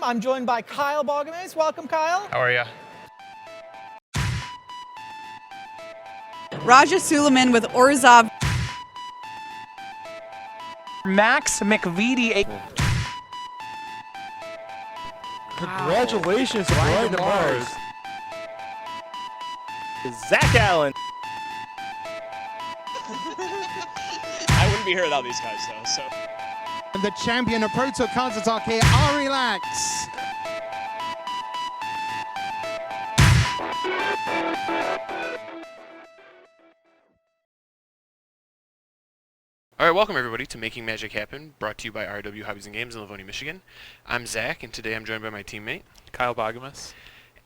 I'm joined by Kyle Boggemus. Welcome, Kyle. How are you? Raja Suleiman with Orzov. Max McVitie. Congratulations, Brian to Mars. Zach Allen. I wouldn't be here without these guys, though. So. And the champion of Proto Counter-Attack here, Arilax. Alright, welcome everybody to Making Magic Happen, brought to you by RW Hobbies and Games in Livonia, Michigan. I'm Zach, and today I'm joined by my teammate, Kyle Boggemus.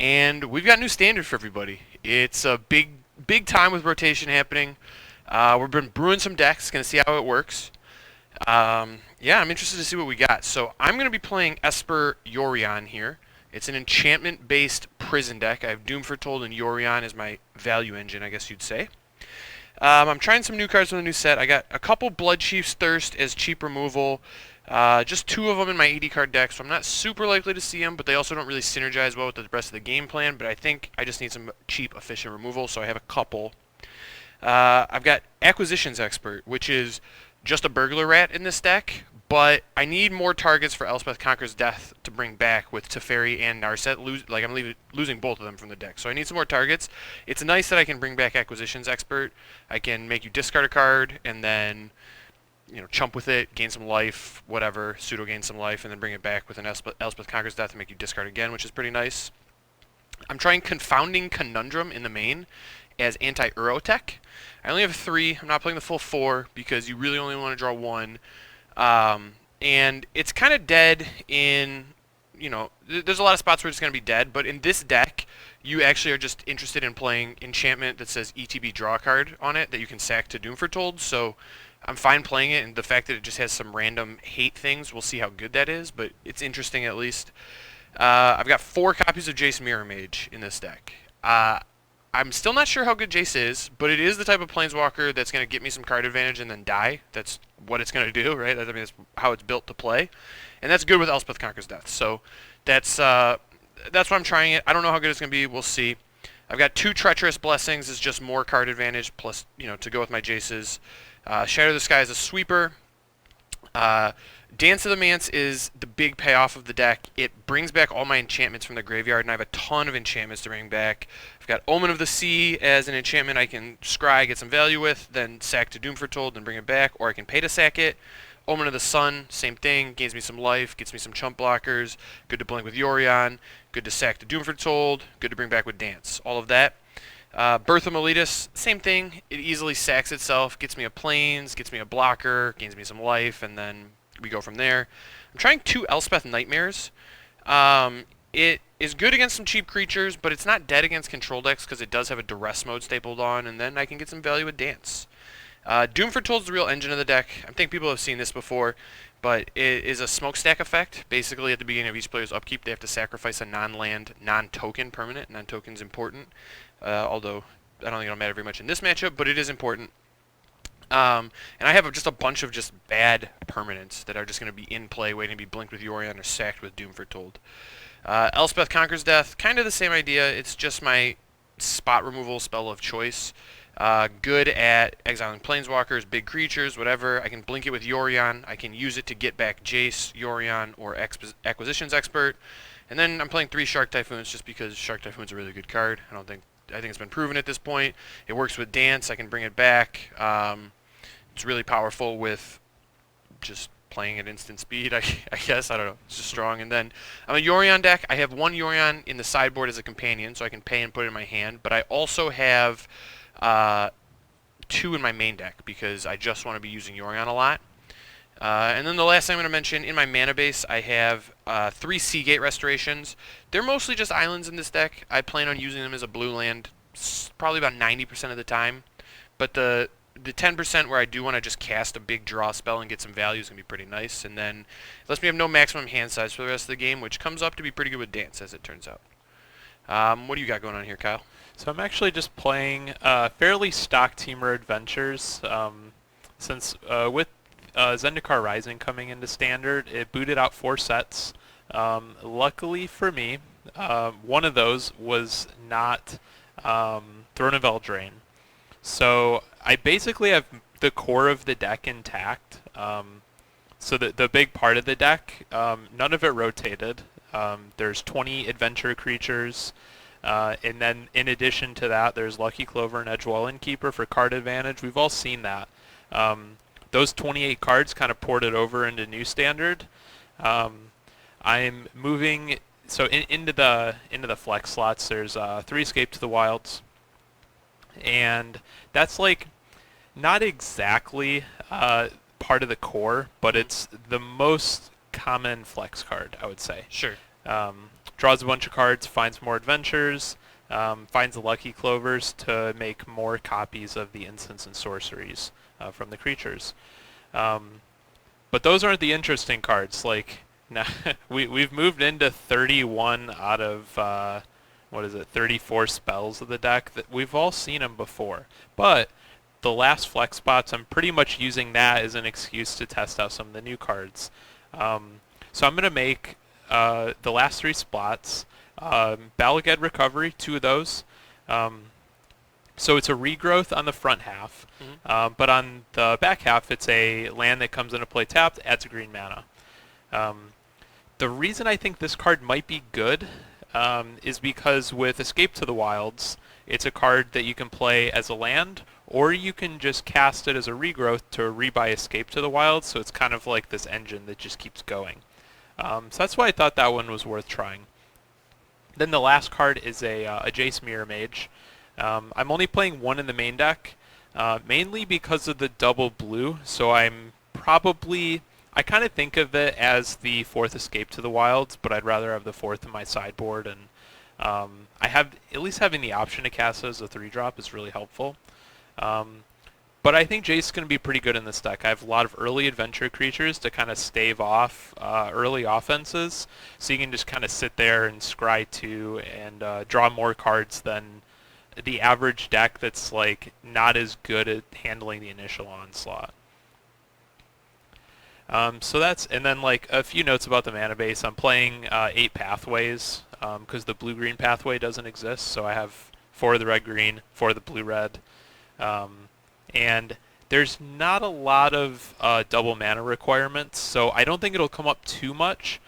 and we've got a new standard for everybody. It's a big time with rotation happening. We've been brewing some decks, going to see how it works. Yeah, I'm interested to see what we got. So I'm going to be playing Esper Yorion here. It's an enchantment-based prison deck. I have Doom Foretold and Yorion as my value engine, I guess you'd say. I'm trying some new cards from the new set. I got a couple Blood Chief's Thirst as cheap removal. Just 2 of them in my 80 card deck, so I'm not super likely to see them, but they also don't really synergize well with the rest of the game plan. But I think I just need some cheap, efficient removal, so I have a couple. I've got Acquisitions Expert, which is just a burglar rat in this deck, but I need more targets for Elspeth Conquer's Death to bring back with Teferi and Narset. I'm losing both of them from the deck, so I need some more targets. It's nice that I can bring back Acquisitions Expert. I can make you discard a card and then, chump with it, gain some life, whatever, pseudo gain some life, and then bring it back with an Elspeth Conquer's Death and make you discard again, which is pretty nice. I'm trying Confounding Conundrum in the main as anti-Urotech. I only have 3. I'm not playing the full 4 because you really only want to draw 1. And it's kind of dead in, there's a lot of spots where it's going to be dead, but in this deck, you actually are just interested in playing enchantment that says ETB draw a card on it that you can sack to Doom Foretold, so I'm fine playing it, and the fact that it just has some random hate things, we'll see how good that is, but it's interesting at least. I've got 4 copies of Jace Mirror Mage in this deck. I'm still not sure how good Jace is, but it is the type of Planeswalker that's going to get me some card advantage and then die. That's what it's going to do, right? That's how it's built to play. And that's good with Elspeth Conquer's Death. So that's why I'm trying it. I don't know how good it's going to be. We'll see. I've got 2 Treacherous Blessings is just more card advantage, plus, to go with my Jaces. Shadow of the Sky is a sweeper. Dance of the Manse is the big payoff of the deck. It brings back all my enchantments from the graveyard, and I have a ton of enchantments to bring back. I've got Omen of the Sea as an enchantment I can scry, get some value with, then sack to Doom Foretold and bring it back, or I can pay to sack it. Omen of the Sun, same thing, gains me some life, gets me some chump blockers, good to blink with Yorion, good to sack to Doom Foretold, good to bring back with Dance. All of that. Birth of Meletus, same thing. It easily sacks itself, gets me a Plains, gets me a blocker, gains me some life, and then we go from there. I'm trying 2 Elspeth Nightmares. It is good against some cheap creatures, but it's not dead against control decks because it does have a duress mode stapled on, and then I can get some value with Dance. Doom Foretold is the real engine of the deck. I think people have seen this before, but it is a smokestack effect. Basically, at the beginning of each player's upkeep, they have to sacrifice a non-land, non-token permanent. Non-token's important, although I don't think it'll matter very much in this matchup, but it is important. And I have just a bunch of just bad permanents that are just going to be in play, waiting to be blinked with Yorion or sacked with Doom Foretold. Elspeth Conquer's Death, kind of the same idea. It's just my spot removal spell of choice. Good at exiling planeswalkers, big creatures, whatever. I can blink it with Yorion. I can use it to get back Jace, Yorion, or Acquisitions Expert. And then I'm playing 3 Shark Typhoons just because Shark Typhoon's a really good card. I think it's been proven at this point. It works with Dance. I can bring it back. It's really powerful with just playing at instant speed, I guess. I don't know. It's just strong. And then I'm a Yorion deck. I have 1 Yorion in the sideboard as a companion, so I can pay and put it in my hand. But I also have 2 in my main deck because I just want to be using Yorion a lot. And then the last thing I'm going to mention, in my mana base, I have 3 Seagate Restorations. They're mostly just islands in this deck. I plan on using them as a blue land probably about 90% of the time. But the 10% where I do want to just cast a big draw spell and get some value is going to be pretty nice. And then it lets me have no maximum hand size for the rest of the game, which comes up to be pretty good with Dance, as it turns out. What do you got going on here, Kyle? So I'm actually just playing fairly stock Temur Adventures. Since with Zendikar Rising coming into Standard, it booted out 4 sets. Luckily for me, one of those was not Throne of Eldraine. So I basically have the core of the deck intact. So the big part of the deck, none of it rotated. There's 20 adventure creatures, and then in addition to that, there's Lucky Clover and Edgewall Innkeeper for card advantage. We've all seen that. Those 28 cards kind of ported over into New Standard. I'm moving into the flex slots. There's 3 Escape to the Wilds, and that's like not exactly part of the core, but it's the most common flex card, I would say. Sure. Draws a bunch of cards, finds more adventures, finds the Lucky Clovers to make more copies of the instants and sorceries from the creatures. But those aren't the interesting cards. Like, now we've moved into 31 out of 34 spells of the deck. That we've all seen them before, but the last flex spots, I'm pretty much using that as an excuse to test out some of the new cards. So I'm going to make the last 3 spots Balaged Recovery, 2 of those. So it's a regrowth on the front half, but on the back half, it's a land that comes into play tapped, adds a green mana. The reason I think this card might be good is because with Escape to the Wilds, it's a card that you can play as a land, or you can just cast it as a regrowth to rebuy Escape to the Wilds, so it's kind of like this engine that just keeps going. So that's why I thought that one was worth trying. Then the last card is a Jace Mirror Mage. I'm only playing 1 in the main deck, mainly because of the double blue, so I kind of think of it as the 4th Escape to the Wilds, but I'd rather have the 4th in my sideboard, and at least having the option to cast it as a 3-drop is really helpful. But I think Jace is going to be pretty good in this deck. I have a lot of early adventure creatures to kind of stave off early offenses, so you can just kind of sit there and scry 2 and draw more cards than the average deck that's like not as good at handling the initial onslaught. And then like a few notes about the mana base. I'm playing 8 pathways because the blue-green pathway doesn't exist, so I have 4 of the red-green, 4 of the blue-red. And there's not a lot of double mana requirements, so I don't think it'll come up too much.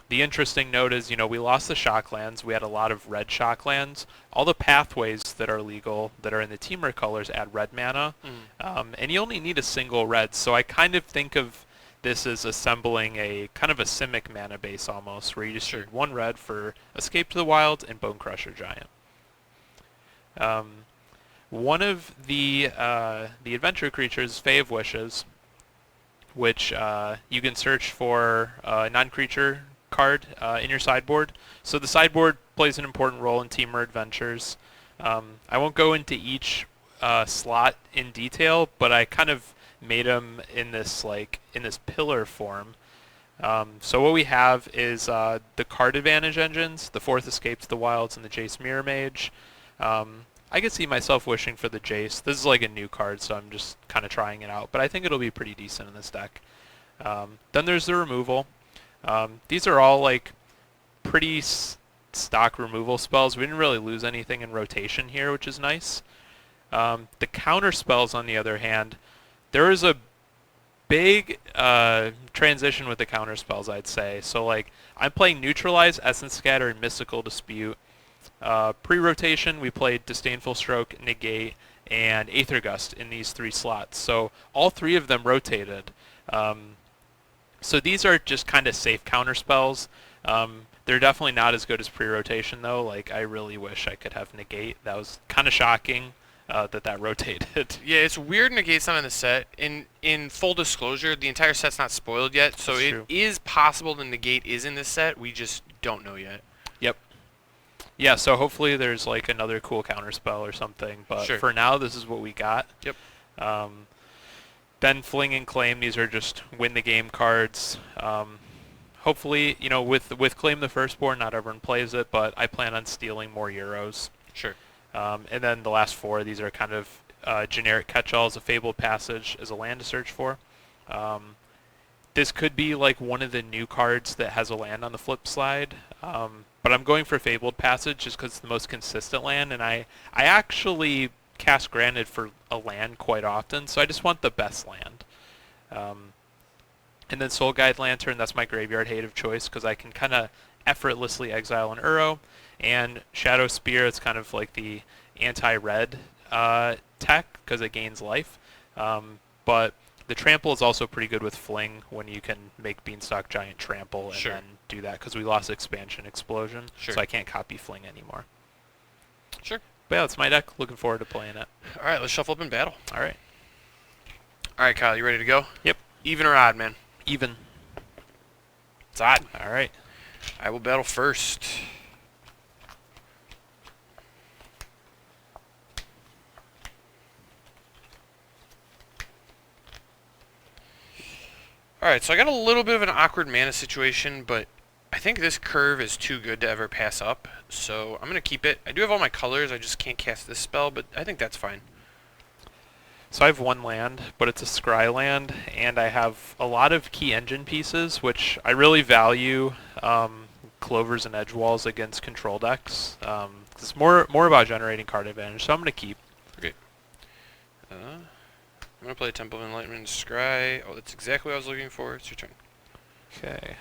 The interesting note is, we lost the Shocklands. We had a lot of red Shocklands. All the pathways that are legal, that are in the Temur colors, add red mana. And you only need a single red, so I kind of think of this as assembling a kind of a Simic mana base almost, where you just need 1 red for Escape to the Wilds and Bonecrusher Giant. One of the adventure creatures, Fae of Wishes, which you can search for a non-creature card in your sideboard. So the sideboard plays an important role in Temur Adventures. I won't go into each slot in detail, but I kind of made them in this pillar form. So what we have is the card advantage engines, the 4th Escape to the Wilds, and the Jace Mirror Mage. I could see myself wishing for the Jace. This is like a new card, so I'm just kind of trying it out, but I think it'll be pretty decent in this deck. Then there's the removal. These are all like pretty stock removal spells. We didn't really lose anything in rotation here, which is nice. The counter spells, on the other hand, there is a big transition with the counter spells, I'd say. So like I'm playing Neutralize, Essence Scatter, and Mystical Dispute. Pre-rotation, we played Disdainful Stroke, Negate, and Aether Gust in these 3 slots. So all 3 of them rotated. So these are just kind of safe counter spells. They're definitely not as good as pre-rotation, though. Like, I really wish I could have Negate. That was kind of shocking that rotated. Yeah, it's weird Negate's not in the set. In full disclosure, the entire set's not spoiled yet, so it is possible the Negate is in this set. We just don't know yet. Yep. Yeah, so hopefully there's like another cool counterspell or something, but for now this is what we got. Yep. Then Fling and Claim, these are just win the game cards. Hopefully, with Claim the Firstborn, not everyone plays it, but I plan on stealing more Euros. Sure. And then the last 4, these are kind of generic catch-alls. A Fabled Passage is a land to search for. this could be like one of the new cards that has a land on the flip side. But I'm going for Fabled Passage just because it's the most consistent land, and I actually cast Granted for a land quite often, so I just want the best land. And then Soul Guide Lantern, that's my graveyard hate of choice because I can kind of effortlessly exile an Uro, and Shadow Spear, it's kind of like the anti-red tech because it gains life. But the Trample is also pretty good with Fling when you can make Beanstalk Giant trample and then do that because we lost Expansion Explosion, so I can't copy Fling anymore. Sure. But yeah, that's my deck. Looking forward to playing it. All right, let's shuffle up in battle. All right. All right, Kyle, you ready to go? Yep. Even or odd, man? Even. It's odd. All right. I will battle first. Alright, so I got a little bit of an awkward mana situation, but I think this curve is too good to ever pass up, so I'm going to keep it. I do have all my colors, I just can't cast this spell, but I think that's fine. So I have one land, but it's a scry land, and I have a lot of key engine pieces, which I really value Clovers and Edge Walls against control decks. It's more about generating card advantage, so I'm going to keep. Okay. I'm going to play Temple of Enlightenment, Scry. Oh, that's exactly what I was looking for. It's your turn. Okay.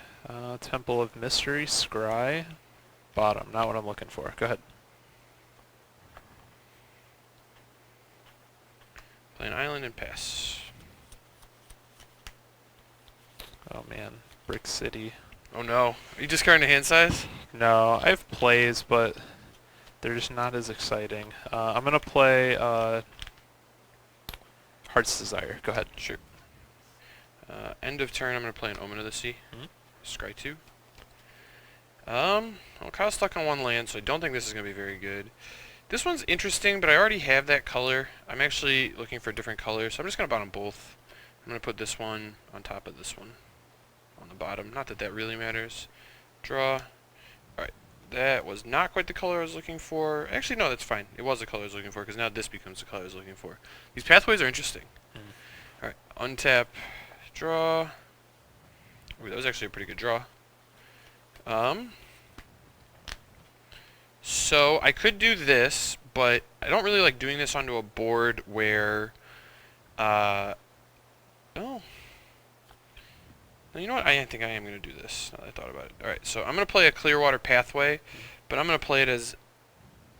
Temple of Mystery, Scry. Bottom, not what I'm looking for. Go ahead. Play an island and pass. Oh man, Brick City. Oh no. Are you discarding a hand size? No, I have plays, but they're just not as exciting. I'm going to play Heart's Desire. Go ahead. Sure. End of turn, I'm going to play an Omen of the Sea. Scry 2. Well, Kyle's stuck on one land, so I don't think this is going to be very good. This one's interesting, but I already have that color. I'm actually looking for a different color, so I'm just going to bottom both. I'm going to put this one on top of this one on the bottom. Not that that really matters. Draw. Alright, that was not quite the color I was looking for. Actually, no, that's fine. It was the color I was looking for, because now this becomes the color I was looking for. These pathways are interesting. Alright, untap, draw. Ooh, that was actually a pretty good draw. So I could do this, but I don't really like doing this onto a board where, oh. Now, you know what? I think I am going to do this, now that I thought about it. Alright, so I'm going to play a Clearwater Pathway, but I'm going to play it as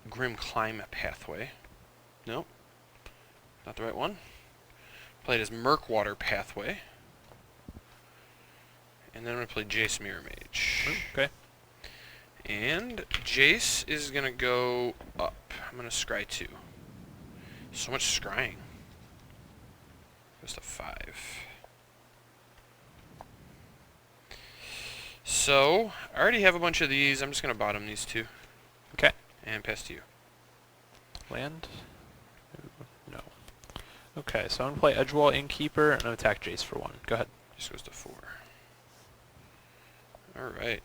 Grim Climate Pathway. Nope. Not the right one. Play it as Murkwater Pathway. And then I'm going to play Jace Mirror Mage. Okay. And Jace is going to go up. I'm going to scry 2. So much scrying. Goes to 5. So, I already have a bunch of these. I'm just going to bottom these two. Okay. And pass to you. Land? No. Okay, so I'm going to play Edgewall Innkeeper, and I'm going to attack Jace for 1. Go ahead. Just goes to 4. Alright.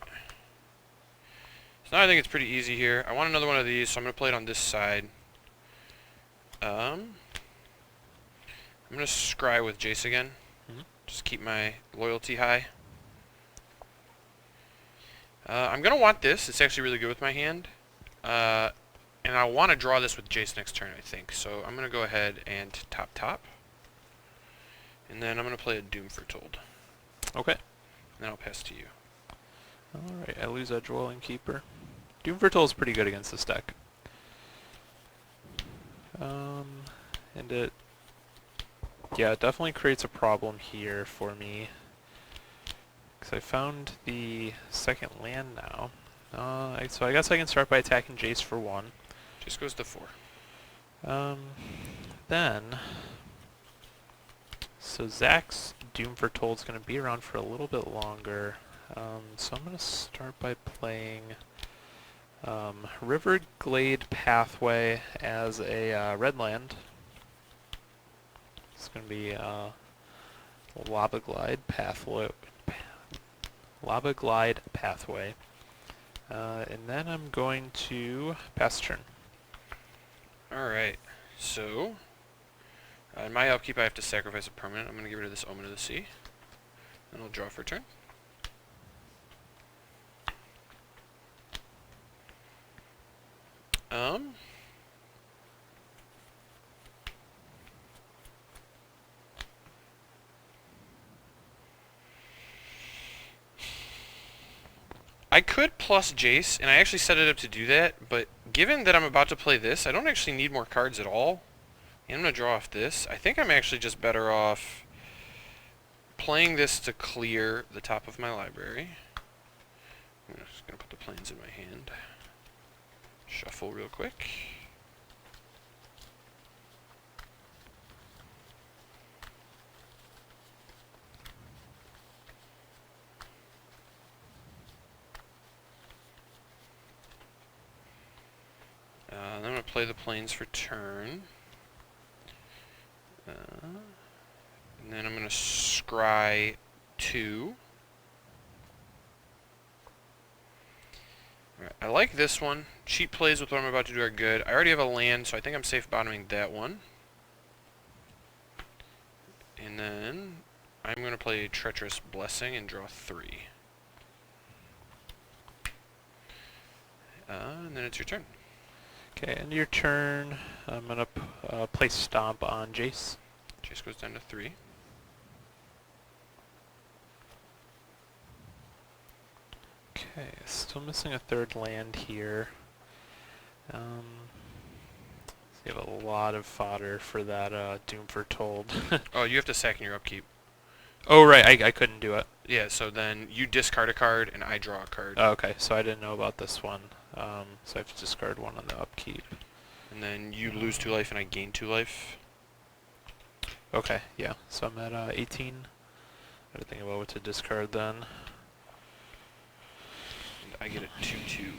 So now I think it's pretty easy here. I want another one of these, so I'm going to play it on this side. I'm going to scry with Jace again. Just keep my loyalty high. I'm going to want this. It's actually really good with my hand. And I want to draw this with Jace next turn, I think. So I'm going to go ahead and top. And then I'm going to play a Doom Foretold. Okay. And then I'll pass to you. Alright, I lose Edgewall Innkeeper. Doom Foretold is pretty good against this deck. And it definitely creates a problem here for me. Because I found the second land now. So I guess I can start by attacking Jace for 1. Jace goes to 4. Then... So Zach's Doom Foretold is going to be around for a little bit longer. So I'm going to start by playing River Glade Pathway as a red land. It's going to be Lava Glide Pathway. And then I'm going to pass turn. Alright, so in my upkeep I have to sacrifice a permanent. I'm going to get rid of this Omen of the Sea. And I'll draw for a turn. I could plus Jace, and I actually set it up to do that, but given that I'm about to play this, I don't actually need more cards at all. And I'm going to draw off this. I think I'm actually just better off playing this to clear the top of my library. I'm just going to put the planes in my hand. Shuffle real quick. Then I'm going to play the planes for turn. And then I'm going to scry 2. Alright, I like this one. Cheap plays with what I'm about to do are good. I already have a land, so I think I'm safe bottoming that one. And then I'm going to play Treacherous Blessing and draw 3. And then it's your turn. Okay, end of your turn. I'm going to play Stomp on Jace. Jace goes down to 3. Okay, still missing a third land here. So you have a lot of fodder for that Doom Foretold. Oh, you have to sack in your upkeep. Oh, right, I couldn't do it. Yeah, so then you discard a card and I draw a card. Oh, okay, so I didn't know about this one. So I have to discard one on the upkeep. And then you lose 2 life and I gain 2 life. Okay, yeah, so I'm at 18. I gotta think about what to discard then. And I get a 2/2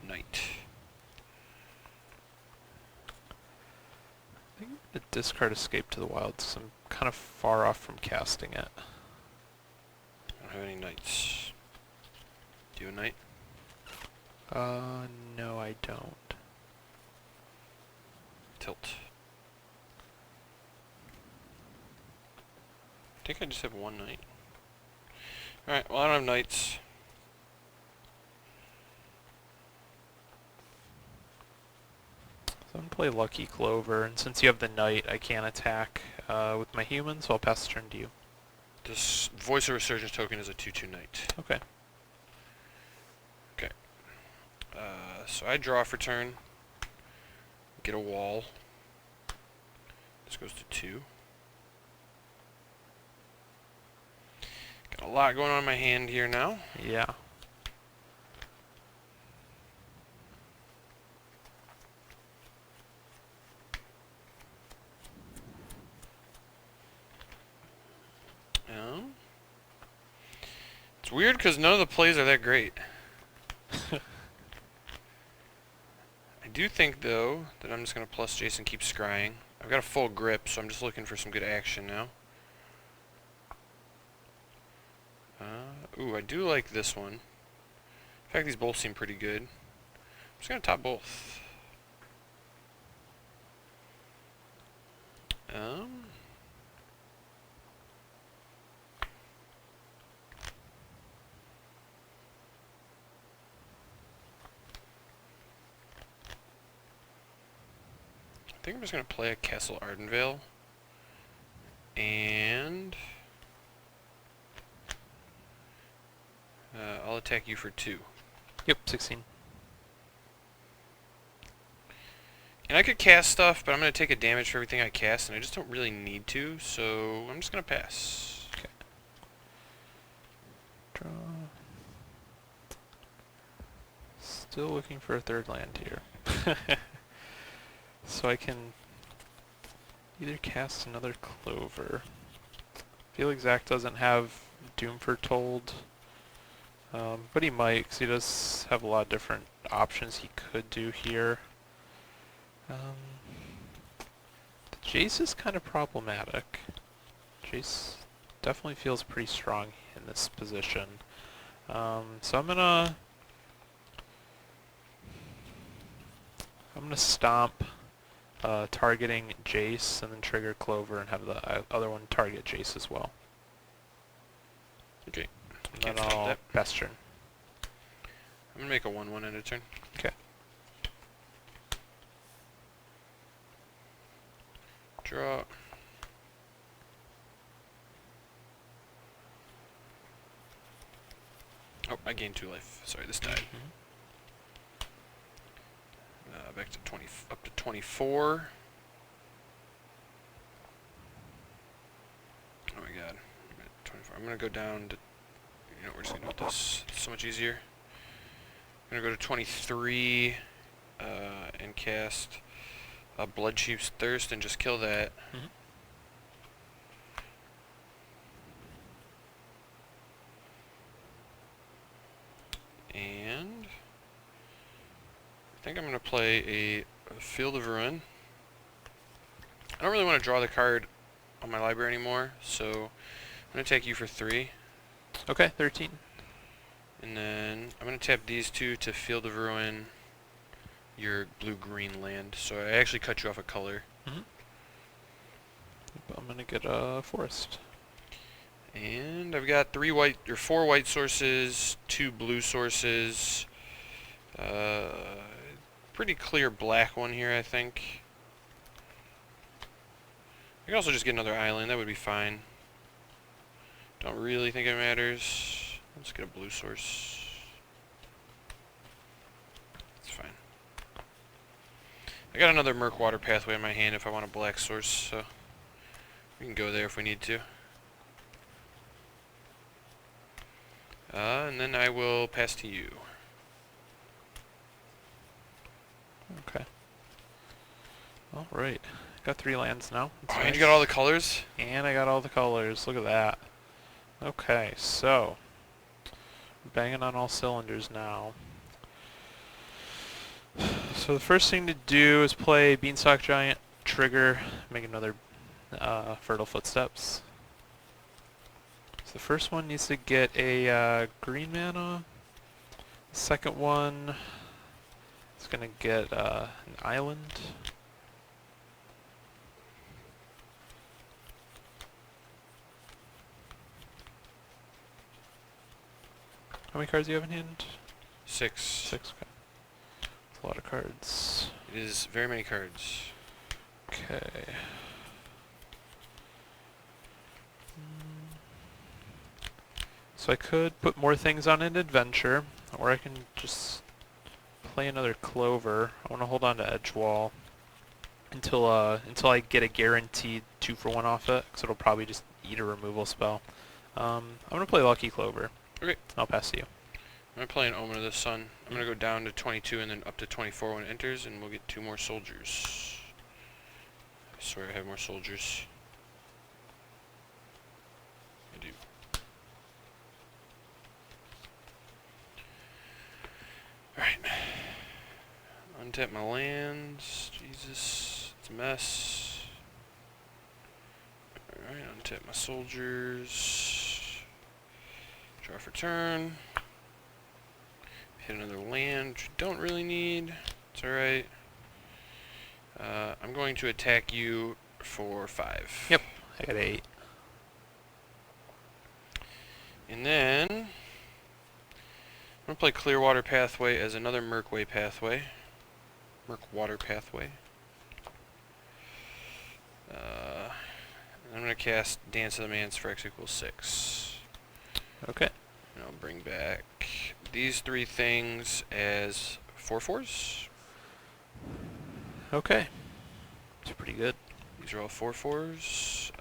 Knight. I think I'm gonna discard Escape to the Wilds, because I'm kind of far off from casting it. I don't have any knights. Do you have a knight? No I don't. Tilt. I think I just have 1 knight. Alright, well I don't have knights. So I'm gonna play Lucky Clover, and since you have the knight, I can't attack with my human, so I'll pass the turn to you. This Voice of Resurgence token is a 2/2 knight. Okay. Okay. So I draw for turn. Get a wall. This goes to 2. Got a lot going on in my hand here now. Yeah. It's weird because none of the plays are that great. I do think, though, that I'm just going to plus Jason keep scrying. I've got a full grip, so I'm just looking for some good action now. Ooh, I do like this one. In fact, these both seem pretty good. I'm just going to top both. I think I'm just going to play a Castle Ardenvale. And I'll attack you for 2. Yep, 16. And I could cast stuff, but I'm going to take a damage for everything I cast, and I just don't really need to, so I'm just going to pass. Okay. Draw. Still looking for a third land here. So I can either cast another Clover. I feel like Zach doesn't have Doom Foretold, but he might, because he does have a lot of different options he could do here. The Jace is kind of problematic. Jace definitely feels pretty strong in this position. So I'm gonna stomp, targeting Jace, and then trigger Clover and have the other one target Jace as well. Okay. And Can't then stop I'll that. pass turn. I'm gonna make a 1/1 end of turn. Okay. Draw. Oh, I gained 2 life. Sorry, this died. Back to 20, up to 24. Oh my god. I'm at 24. I'm gonna go down to, you know, we're just gonna do this. It's so much easier. I'm gonna go to 23 and cast Blood Chief's Thirst and just kill that. And I think I'm going to play a Field of Ruin. I don't really want to draw the card on my library anymore, so I'm going to take you for 3. Okay, 13. And then I'm going to tap these 2 to Field of Ruin your blue-green land. So I actually cut you off a color. I'm gonna get a forest. And I've got 4 white sources, 2 blue sources. Pretty clear black one here, I think. I can also just get another island, that would be fine. Don't really think it matters. Let's get a blue source. It's fine. I got another Murkwater pathway in my hand if I want a black source, so we can go there if we need to. And then I will pass to you. Okay. All right. Got 3 lands now. That's And nice. you got all the colors? And I got all the colors. Look at that. Okay, so banging on all cylinders now. So the first thing to do is play Beanstalk Giant, trigger, make another Fertile Footsteps. So the first one needs to get a green mana. The second one is going to get an island. How many cards do you have in hand? 6. 6, okay. That's a lot of cards. It is very many cards. Okay. So I could put more things on an adventure, or I can just play another Clover. I want to hold on to Edgewall until I get a guaranteed 2-for-1 off it, because it'll probably just eat a removal spell. I'm gonna play Lucky Clover. Okay. I'll pass to you. I'm going to play an Omen of the Sun. I'm going to go down to 22 and then up to 24 when it enters, and we'll get 2 more soldiers. I swear I have more soldiers. I do. Alright. Untap my lands. Jesus. It's a mess. Alright, untap my soldiers. Draw for turn. Hit another land, which you don't really need. It's alright. I'm going to attack you for 5. Yep. I got 8. And then I'm going to play Clearwater Pathway as another Murkway Pathway. Murkwater Pathway. And I'm going to cast Dance of the Mans for X = 6. Okay. And I'll bring back these 3 things as 4/4s. Okay. It's pretty good. These are all 4/4s.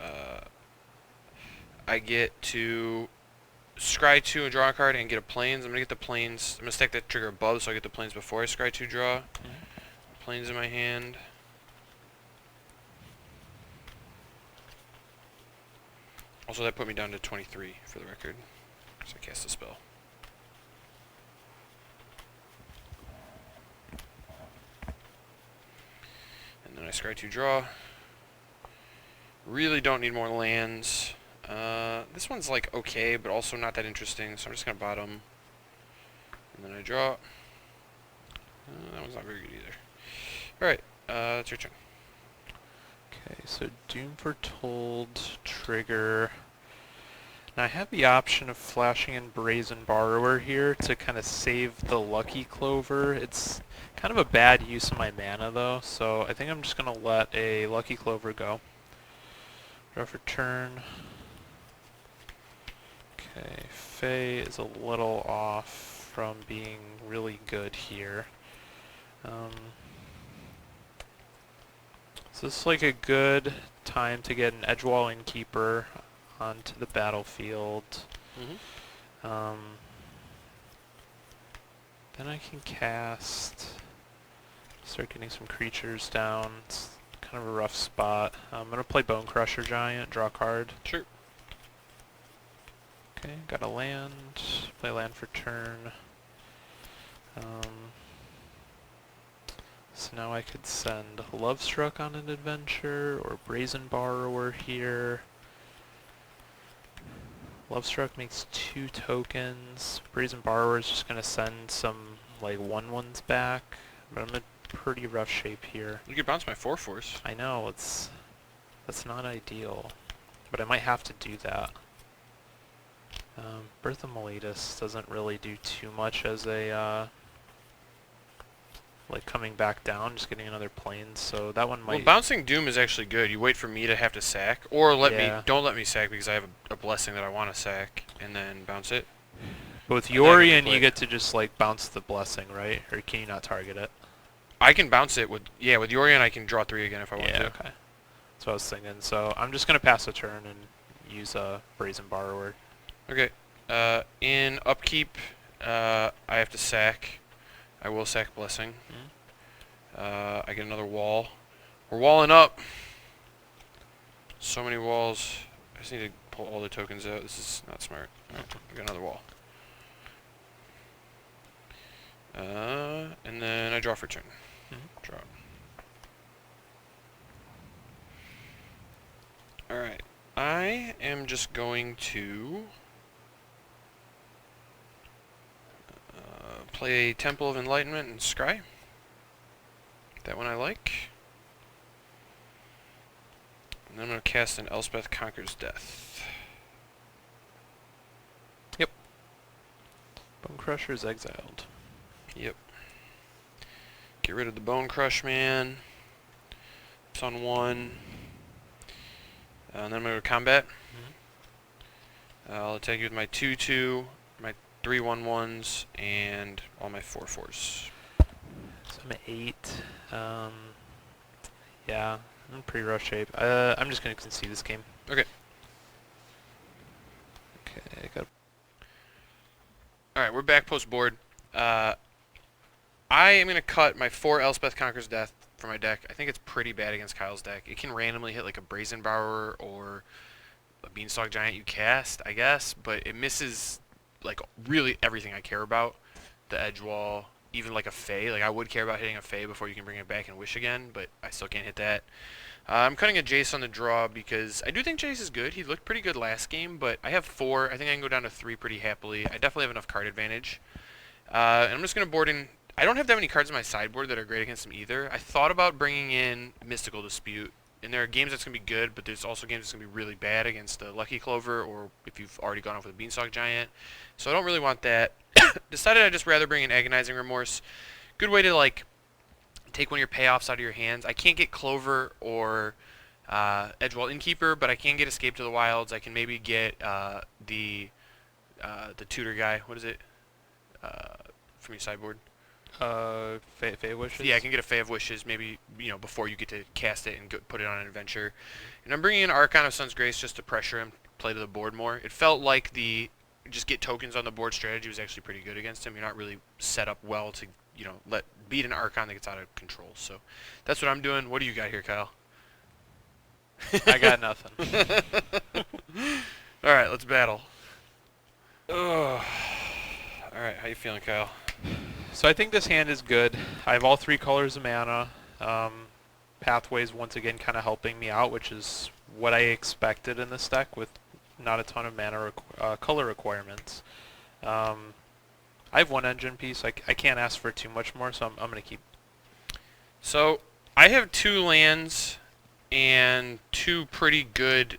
I get to scry 2 and draw a card and get a plains. I'm going to get the plains. I'm going to stack that trigger above so I get the plains before I scry 2 draw. Plains in my hand. Also, that put me down to 23 for the record. So I cast a spell. And then I scry 2 draw. Really don't need more lands. This one's like okay, but also not that interesting, so I'm just going to bottom. And then I draw. That one's not very good either. Alright, it's your turn. Okay, so Doom Foretold, trigger. Now I have the option of flashing in Brazen Borrower here to kind of save the Lucky Clover. It's kind of a bad use of my mana though, so I think I'm just going to let a Lucky Clover go. Draw for turn. Okay, Fae is a little off from being really good here. So this is like a good time to get an Edgewall Innkeeper onto the battlefield. Then I can start getting some creatures down. It's kind of a rough spot. I'm going to play Bonecrusher Giant, draw a card. Sure. Okay, got a land. Play land for turn. So now I could send Lovestruck on an adventure, or Brazen Borrower here. Lovestruck makes 2 tokens. Brazen Borrower is just going to send some like 1/1s back, but I'm in pretty rough shape here. You could bounce my 4/4s. I know, that's not ideal, but I might have to do that. Birth of Miletus doesn't really do too much as a like coming back down, just getting another plane, so that one might... Well, bouncing Doom is actually good. You wait for me to have to sack, or don't let me sack because I have a blessing that I want to sack, and then bounce it. But with Yorion, you get to just like bounce the blessing, right? Or can you not target it? I can bounce it with Yorion. I can draw 3 again if I want to. Okay. That's what I was thinking. So I'm just gonna pass a turn and use a Brazen Borrower. Okay. In upkeep, I have to sack. I will sack blessing. I get another wall. We're walling up. So many walls. I just need to pull all the tokens out. This is not smart. I got another wall. And then I draw for turn. Draw. Alright. I am just going to play Temple of Enlightenment and Scry. That one I like. And then I'm going to cast an Elspeth Conquers Death. Yep. Bonecrusher is exiled. Yep. Get rid of the Bone Crush Man. It's on 1. And then I'm going to go to combat. I'll attack you with my 2/2, my 3/1/1s, and all my 4/4s. So I'm at 8. Yeah, I'm in pretty rough shape. I'm just going to concede this game. Okay. Okay, I got... Alright, we're back post board. I am going to cut my 4 Elspeth Conquers Death for my deck. I think it's pretty bad against Kyle's deck. It can randomly hit like a Brazen Borrower or a Beanstalk Giant you cast, I guess, but it misses like really everything I care about. The edge wall, even like a Fae. Like I would care about hitting a Fae before you can bring it back and wish again, but I still can't hit that. I'm cutting a Jace on the draw because I do think Jace is good. He looked pretty good last game, but I have 4. I think I can go down to 3 pretty happily. I definitely have enough card advantage. And I'm just going to board in... I don't have that many cards in my sideboard that are great against him either. I thought about bringing in Mystical Dispute, and there are games that's going to be good, but there's also games that's going to be really bad against the Lucky Clover, or if you've already gone off with a Beanstalk Giant. So I don't really want that. Decided I'd just rather bring in Agonizing Remorse. Good way to, like, take one of your payoffs out of your hands. I can't get Clover or Edgewall Innkeeper, but I can get Escape to the Wilds. I can maybe get the tutor guy. What is it? From your sideboard. Fae Wishes? Yeah, I can get a Fae of Wishes, maybe, you know, before you get to cast it and put it on an adventure. And I'm bringing in Archon of Sun's Grace just to pressure him, play to the board more. It felt like the just get tokens on the board strategy was actually pretty good against him. You're not really set up well to, you know, beat an Archon that gets out of control. So that's what I'm doing. What do you got here, Kyle? I got nothing. All right, let's battle. Ugh. All right, how you feeling, Kyle? So I think this hand is good. I have all 3 colors of mana. Pathways once again kind of helping me out, which is what I expected in this deck with not a ton of mana color requirements. I have 1 engine piece. I can't ask for too much more, so I'm going to keep. So I have 2 lands and 2 pretty good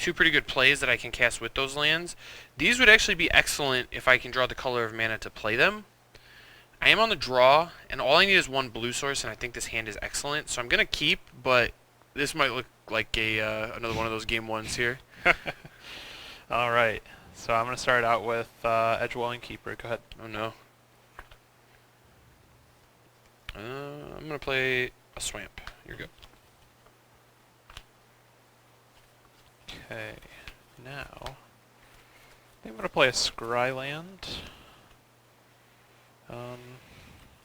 two pretty good plays that I can cast with those lands. These would actually be excellent if I can draw the color of mana to play them. I am on the draw, and all I need is one blue source, and I think this hand is excellent. So I'm going to keep, but this might look like another one of those game ones here. All right. So I'm going to start out with Edgewelling Keeper. Go ahead. Oh, no. I'm going to play a Swamp. You're good. Okay. Now, I think I'm going to play a Scryland.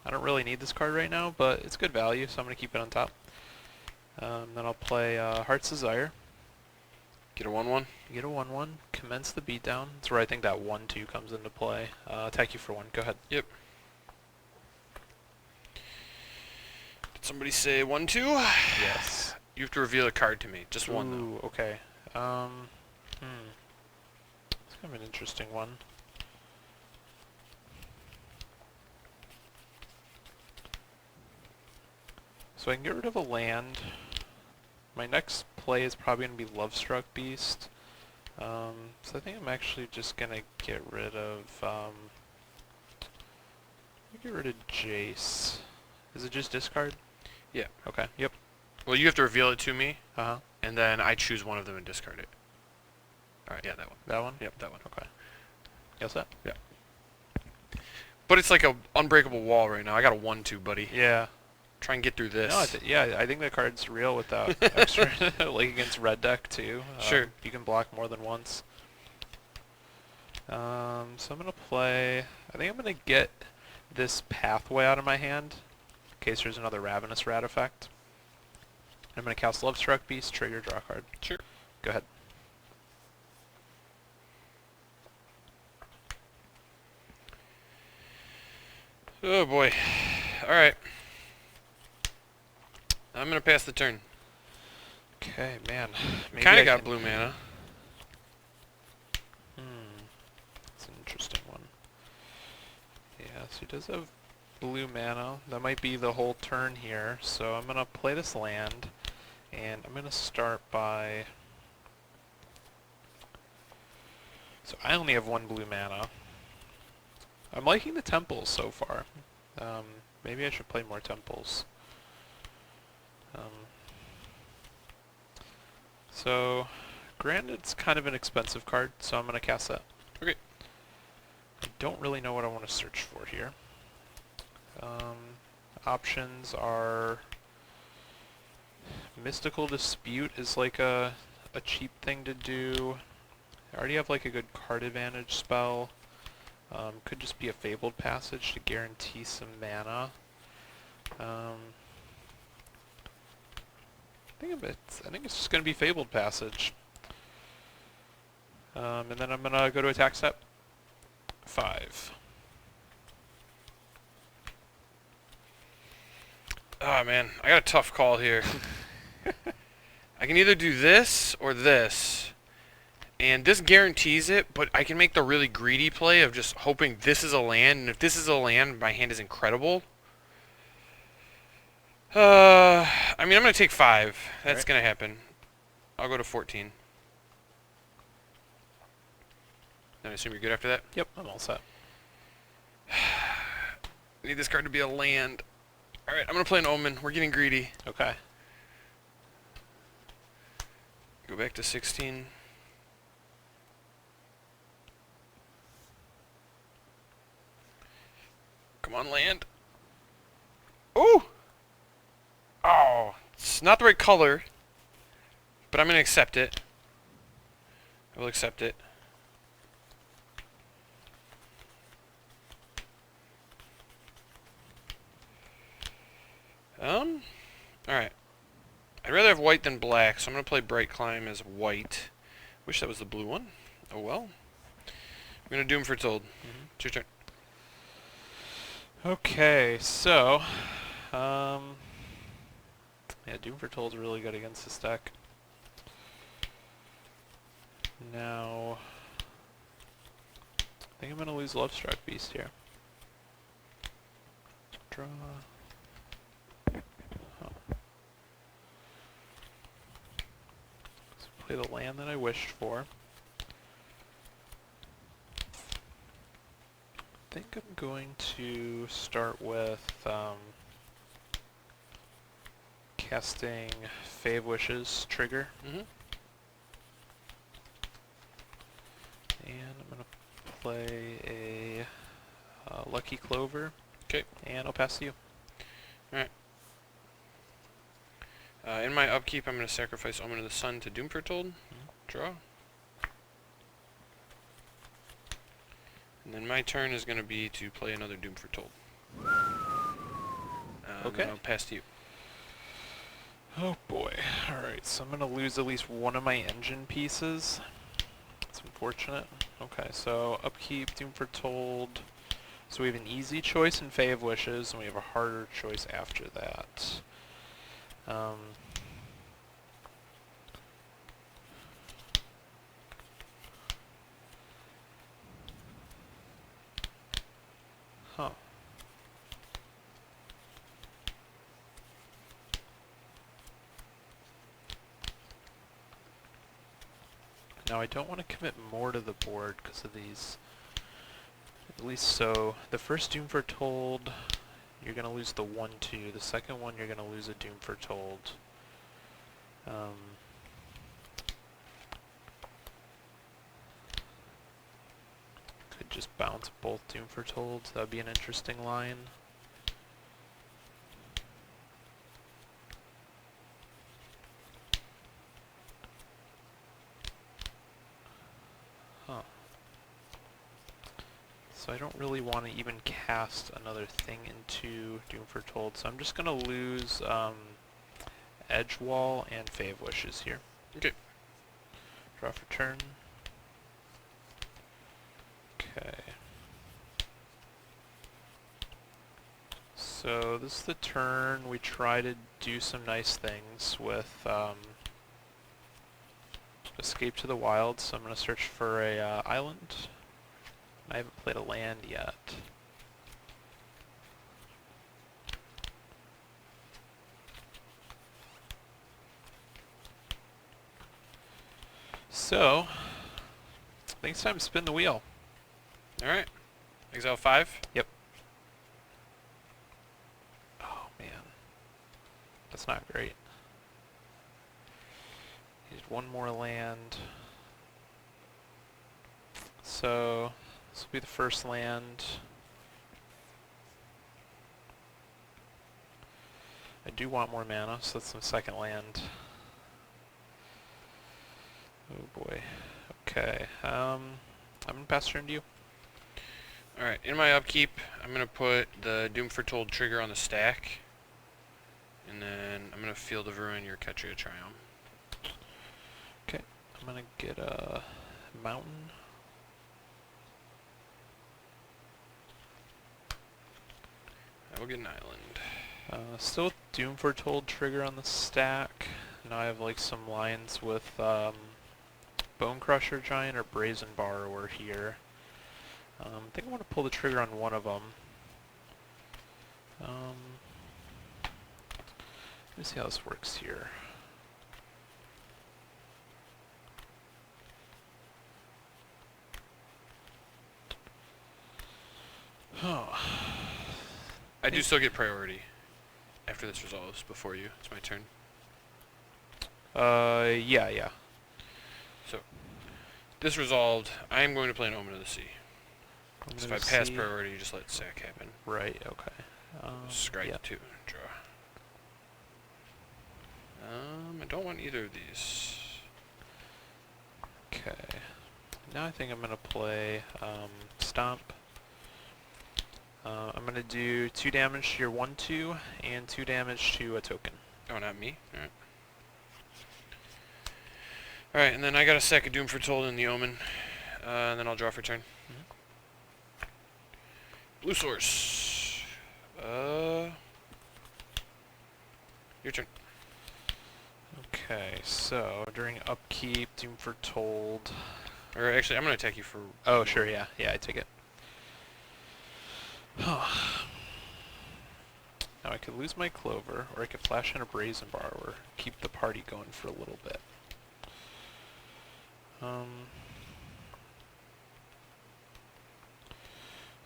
I don't really need this card right now, but it's good value, so I'm going to keep it on top. Then I'll play Heart's Desire. Get a 1/1. You get a 1/1. Commence the beatdown. That's where I think that 1/2 comes into play. Attack you for 1. Go ahead. Yep. Did somebody say 1/2? Yes. You have to reveal a card to me. Just one, though. Ooh, okay. It's kind of an interesting one. So I can get rid of a land. My next play is probably going to be Lovestruck Beast. So I think I'm actually just going to get rid of Jace. Is it just discard? Yeah. Okay. Yep. Well, you have to reveal it to me, Uh-huh. and then I choose one of them and discard it. All right, yeah, that one. That one? Yep, that one. Okay. Guess that? Yeah. But it's like a unbreakable wall right now. I got a 1/2, buddy. Yeah. Try and get through this. No, yeah, I think the card's real without extra, like against red deck too. Sure. You can block more than once. So I'm gonna play. I think I'm gonna get this Pathway out of my hand, in case there's another Ravenous Rat effect. I'm gonna cast Lovestruck Beast, trigger, draw card. Sure. Go ahead. Oh boy. All right. I'm gonna pass the turn. Okay, man. Maybe Kind I of got can- blue mana. It's an interesting one. Yeah, so he does have blue mana. That might be the whole turn here. So I'm going to play this land, and I'm going to start by... So I only have one blue mana. I'm liking the temples so far. Maybe I should play more temples. So, granted, it's kind of an expensive card, so I'm going to cast that. Okay. I don't really know what I want to search for here. Options are... Mystical Dispute is like a cheap thing to do. I already have like a good card advantage spell. Could just be a Fabled Passage to guarantee some mana. I think it's just going to be Fabled Passage. And then I'm going to go to attack step 5. Oh man, I got a tough call here. I can either do this or this. And this guarantees it, but I can make the really greedy play of just hoping this is a land, and if this is a land, my hand is incredible. I mean, I'm going to take 5. That's Right. going to happen. I'll go to 14. Then I assume you're good after that? Yep, I'm all set. I need this card to be a land. Alright, I'm going to play an Omen. We're getting greedy. Okay. Go back to 16. Come on, land. Ooh! Oh, it's not the right color, but I'm going to accept it. I will accept it. Alright. I'd rather have white than black, so I'm going to play Bright Climb as white. Wish that was the blue one. Oh well. I'm going to Doom Foretold. It's your turn. Okay, so... yeah, Doom Foretold's really good against this deck. Now... I think I'm going to lose Lovestruck Beast here. Draw... Oh. play the land that I wished for. I think I'm going to start with casting Fave Wishes trigger. Mm-hmm. And I'm going to play a Lucky Clover. Okay. And I'll pass to you. Alright. In my upkeep, I'm going to sacrifice Omen of the Sun to Doom Foretold. Draw. And then my turn is going to be to play another Doom Foretold. Okay. Then I'll pass to you. Oh boy. Alright, so I'm going to lose at least one of my engine pieces. That's unfortunate. Okay, so upkeep, Doom Foretold. So we have an easy choice in Fave Wishes, and we have a harder choice after that. Huh. Now I don't want to commit more to the board because of these. At least so, the first Doom Foretold, you're going to lose the 1-2. The second one, you're going to lose a Doom Foretold. Could just bounce both Doom Foretold. That would be an interesting line. Huh. So I don't really want to even cast another thing into Doom Foretold, so I'm just going to lose Edge Wall and Fave Wishes here. Okay. Draw for turn. Okay. So this is the turn we try to do some nice things with Escape to the Wild, so I'm going to search for a island. I haven't played a land yet. So, I think it's time to spin the wheel. Alright. Exile 5. Yep. Oh man. That's not great. Need one more land. So, this will be the first land. I do want more mana, so that's my second land. Oh boy. Okay. I'm gonna pass turn to you. Alright, in my upkeep, I'm going to put the Doom Foretold trigger on the stack. And then I'm going to Field of Ruin your Ketria Triumph. Okay. I'm gonna get a mountain. I will get an island. Still with Doom Foretold trigger on the stack. Now I have like some lines with Bonecrusher Giant or Brazen Borrower here. I think I want to pull the trigger on one of them. Let me see how this works here. Oh. I do still get priority after this resolves before you. It's my turn. Yeah. So, this resolved, I am going to play an Omen of the Sea. So if I pass priority, you just let sack happen. Right, okay. Scry yeah. 2, draw. I don't want either of these. Okay. Now I think I'm gonna play Stomp. I'm gonna do 2 damage to your 1/2 and 2 damage to a token. Oh, not me? Alright. Alright, and then I got a sack of Doom Foretold in the Omen. And then I'll draw for turn. Blue source. Your turn. Okay, so during upkeep, Doom Foretold. Or actually, I'm going to attack you for... Oh, sure, yeah. Yeah, I take it. Now I could lose my Clover, or I could flash in a Brazen Borrower, keep the party going for a little bit. So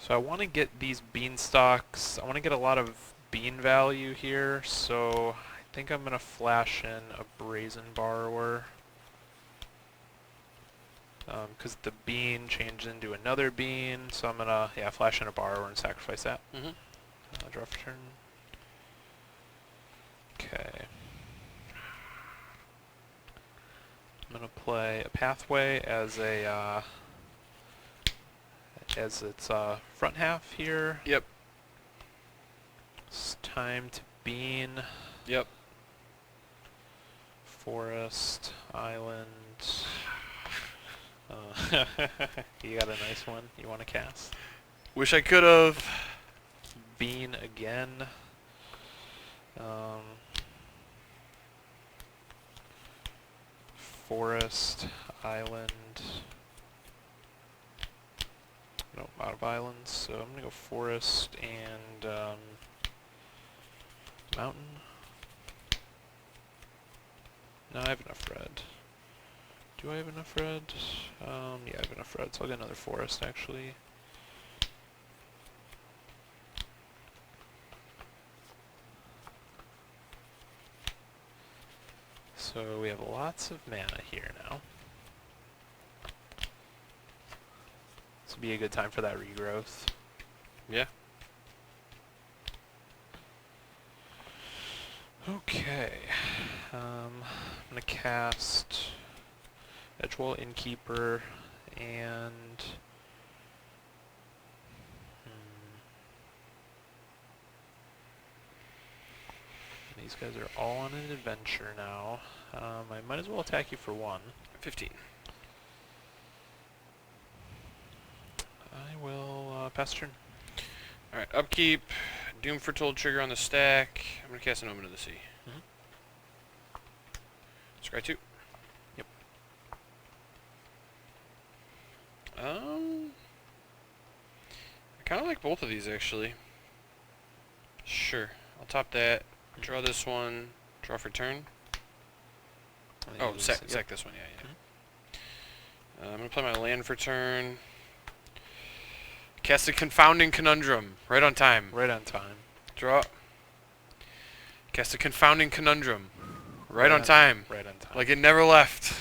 I want to get these beanstalks. I want to get a lot of bean value here, so I think I'm going to flash in a brazen borrower. Because the bean changed into another bean, so I'm going to flash in a borrower and sacrifice that. Draw for turn. Okay. I'm going to play a pathway as a as its front half here. Yep. It's time to bean. Yep. Forest, island. You got a nice one you want to cast. Wish I could have. Bean again. Forest, island. No, I'm out of islands, so I'm gonna go forest and mountain. No, I have enough red. Do I have enough red? Yeah, I have enough red, so I'll get another forest actually. So we have lots of mana here now. This would be a good time for that regrowth. Yeah. Okay. I'm gonna cast Edgewall Innkeeper and these guys are all on an adventure now. I might as well attack you for 1. 15. I will pass turn. Alright, upkeep. Doom Foretold trigger on the stack. I'm going to cast an Omen of the Sea. Scry 2. Yep. I kind of like both of these, actually. Sure. I'll top that. Draw this one. Draw for turn. Oh, sack this one. Yeah. I'm going to play my land for turn. Cast a Confounding Conundrum. Right on time. Right on time. Draw. Cast a Confounding Conundrum. Right on time. Right on time. Like it never left.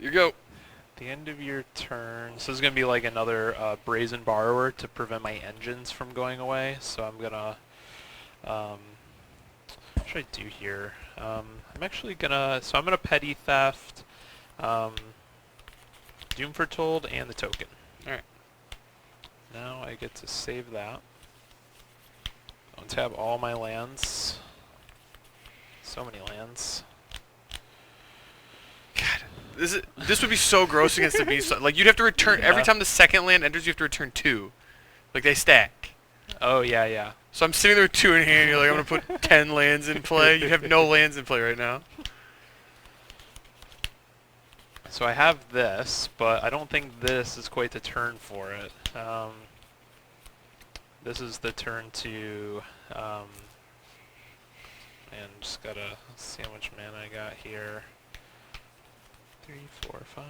You go. The end of your turn. So this is going to be like another brazen borrower to prevent my engines from going away. So I'm going to... what should I do here? I'm actually going to... So I'm going to Petty Theft, Doom Foretold, and the token. Alright. Now I get to save that. Untap all my lands. So many lands. God, this would be so gross against the beast. Like you'd have to return every time the second land enters. You have to return 2. Like they stack. Oh yeah, yeah. So I'm sitting there with 2 in hand. You're like, I'm gonna put 10 lands in play. You have no lands in play right now. So I have this, but I don't think this is quite the turn for it. This is the turn to, and just gotta see how much mana I got here. 3, 4, 5.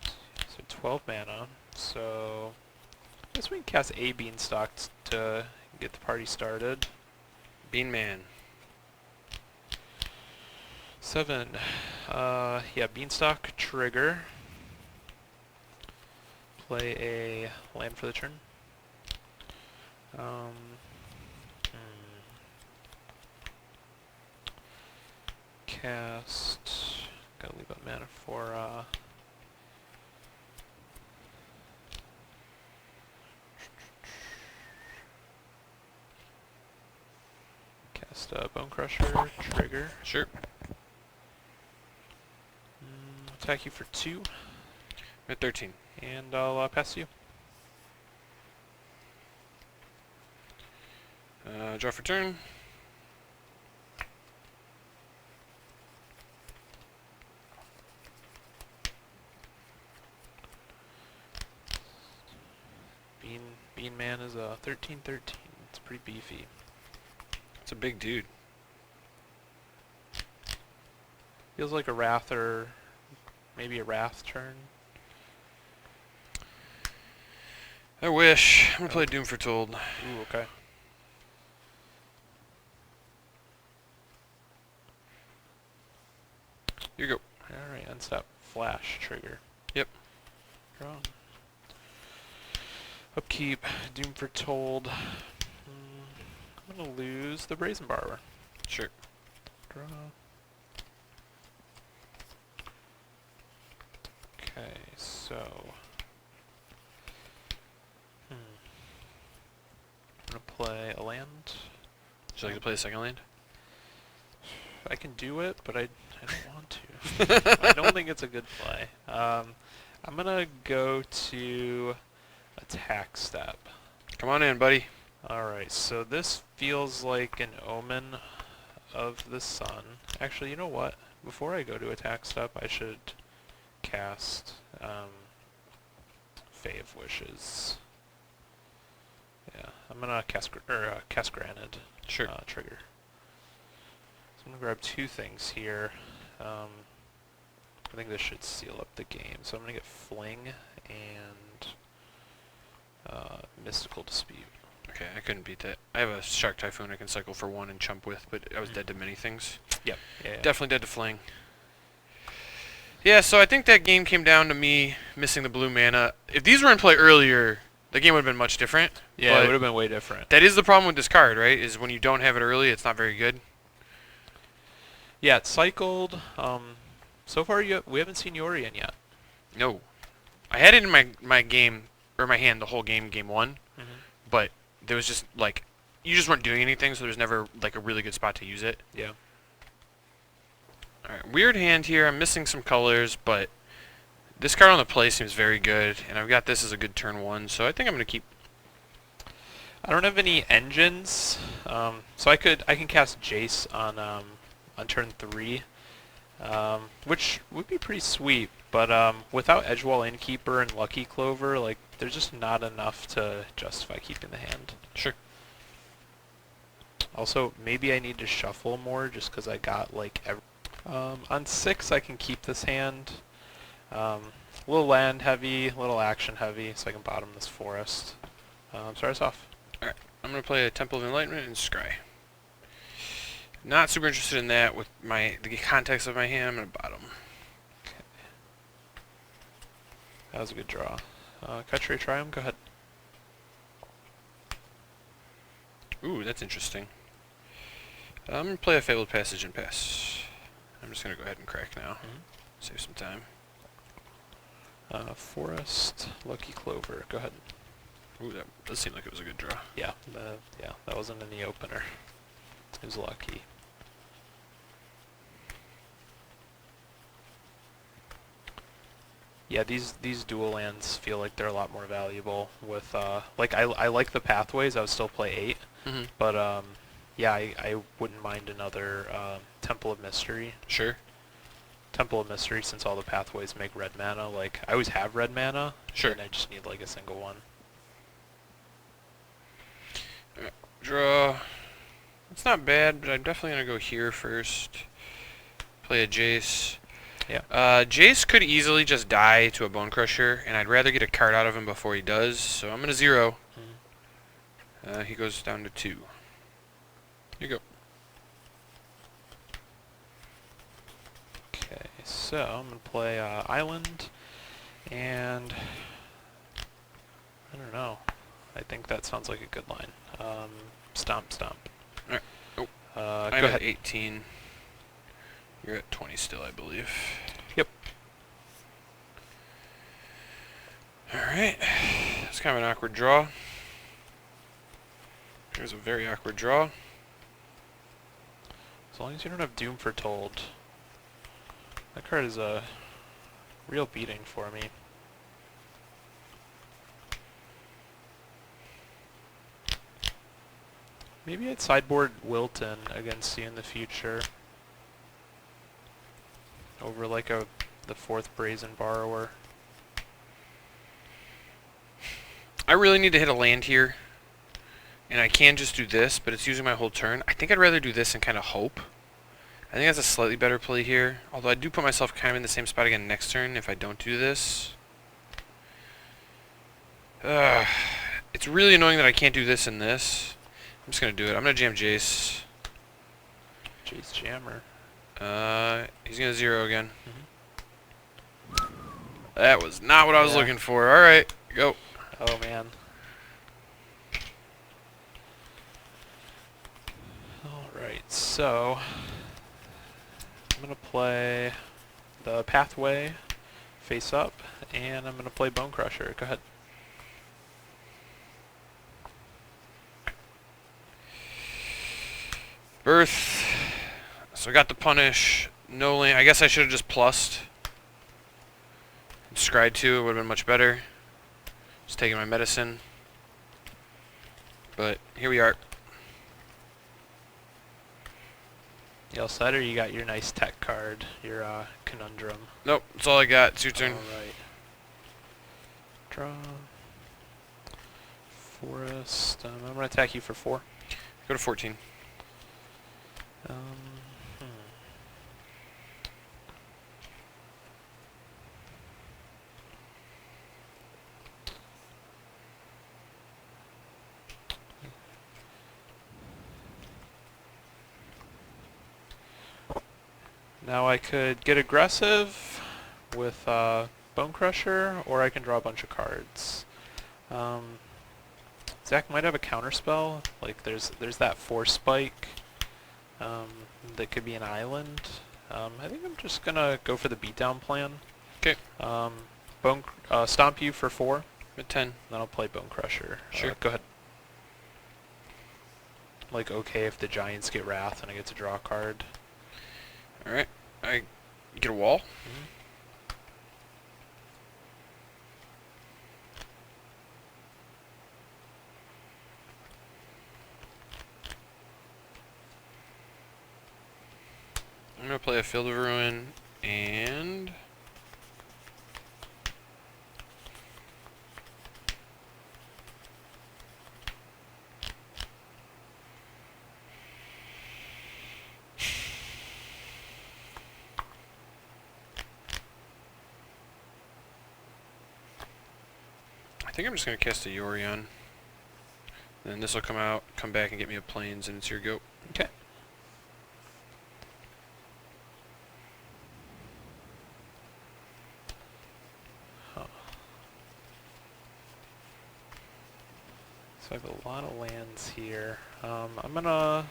So 12 mana. So I guess we can cast a Beanstalk to get the party started. Bean Man. 7. Yeah, Beanstalk trigger. Play a land for the turn. Cast. Gotta leave up mana for cast bonecrush trigger. Sure. Attack you for 2. At 13. And I'll pass you. Draw for turn. Bean Man is a 13/13. It's pretty beefy. It's a big dude. Feels like a Wrath or maybe a Wrath turn. I wish. I'm gonna play Doom Foretold. Ooh, okay. Here you go. Alright, unstop. Flash trigger. Yep. Draw. Upkeep. Doom Foretold. I'm gonna lose the Brazen Borrower. Sure. Draw. Okay, so... I'm gonna play a land. Would you like to play a second land? I can do it, but I don't want to. I don't think it's a good play. I'm gonna go to attack step. Come on in, buddy. Alright, so this feels like an omen of the sun. Actually, you know what? Before I go to attack step, I should cast Fae of Wishes. Yeah, I'm gonna cast Granted. Sure. Trigger. So I'm gonna grab two things here. I think this should seal up the game. So I'm gonna get Fling and Mystical Dispute. Okay, I couldn't beat that. I have a Shark Typhoon I can cycle for 1 and chump with, but I was dead to many things. Yep. Yeah. Definitely dead to Fling. Yeah, so I think that game came down to me missing the blue mana. If these were in play earlier, the game would have been much different. Yeah, it would have been way different. That is the problem with this card, right? Is when you don't have it early, it's not very good. Yeah, it's cycled. So far, we haven't seen Yorion yet. No. I had it in my game, or my hand the whole game, game 1. But there was just, like, you just weren't doing anything, so there's never, like, a really good spot to use it. Yeah. Alright, weird hand here. I'm missing some colors, but this card on the play seems very good, and I've got this as a good turn 1, so I think I'm going to keep... I don't have any engines, so I can cast Jace on turn 3, which would be pretty sweet. But without Edgewall Innkeeper and Lucky Clover, like there's just not enough to justify keeping the hand. Sure. Also, maybe I need to shuffle more just because I got like on 6 I can keep this hand. A little land heavy, a little action heavy, so I can bottom this forest. Start us off. Alright, I'm going to play a Temple of Enlightenment and Scry. Not super interested in that with the context of my hand. I'm going to bottom. Okay. That was a good draw. Country Triumph, go ahead. Ooh, that's interesting. I'm going to play a Fabled Passage and pass. I'm just going to go ahead and crack now. Save some time. Forest, Lucky Clover, go ahead. Ooh, that does seem like it was a good draw. Yeah, that wasn't in the opener. It was lucky. Yeah, these dual lands feel like they're a lot more valuable with like I like the pathways. I would still play 8, but yeah, I wouldn't mind another Temple of Mystery. Sure. Temple of Mystery, since all the pathways make red mana. Like I always have red mana. Sure. And I just need like a single one. Draw. It's not bad, but I'm definitely going to go here first. Play a Jace. Yeah. Jace could easily just die to a Bone Crusher, and I'd rather get a card out of him before he does, so I'm going to 0. He goes down to 2. Here you go. Okay, so I'm going to play Island, and I don't know. I think that sounds like a good line. Stomp, stomp. Alright. Oh. Go I'm ahead. at 18. You're at 20 still, I believe. Yep. Alright. It's kind of an awkward draw. Here's a very awkward draw. As long as you don't have Doom Foretold. That card is a real beating for me. Maybe I'd sideboard Wilton against you in the future. Over like the 4th Brazen Borrower. I really need to hit a land here. And I can just do this, but it's using my whole turn. I think I'd rather do this and kind of hope. I think that's a slightly better play here. Although I do put myself kind of in the same spot again next turn if I don't do this. It's really annoying that I can't do this and this. I'm just going to do it. I'm going to jam Jace. Jace Jammer. He's going to 0 again. That was not what I was looking for. Alright, go. Oh, man. Alright, so I'm going to play the Pathway face up, and I'm going to play Bone Crusher. Go ahead. Birth. So I got the punish. No land. I guess I should have just plussed. Scry 2 would have been much better. Just taking my medicine. But here we are. You all set, or you got your nice tech card, your Conundrum? Nope, that's all I got. It's your turn. Alright. Draw. Forest. I'm going to attack you for 4. Go to 14. Hmm. Now I could get aggressive with Bone Crusher, or I can draw a bunch of cards. Zach might have a counterspell. Like there's that Force Spike that could be an island. I think I'm just gonna go for the beatdown plan. Okay. Stomp you for 4. At 10. Then I'll play Bone Crusher. Sure. Go ahead. Like okay if the Giants get Wrath and I get to draw a card. Alright. I get a wall. I'm going to play a Field of Ruin and... I think I'm just going to cast a Yorion. Then this will come out, come back and get me a Plains, and it's your go. Okay. So I have a lot of lands here. I'm gonna...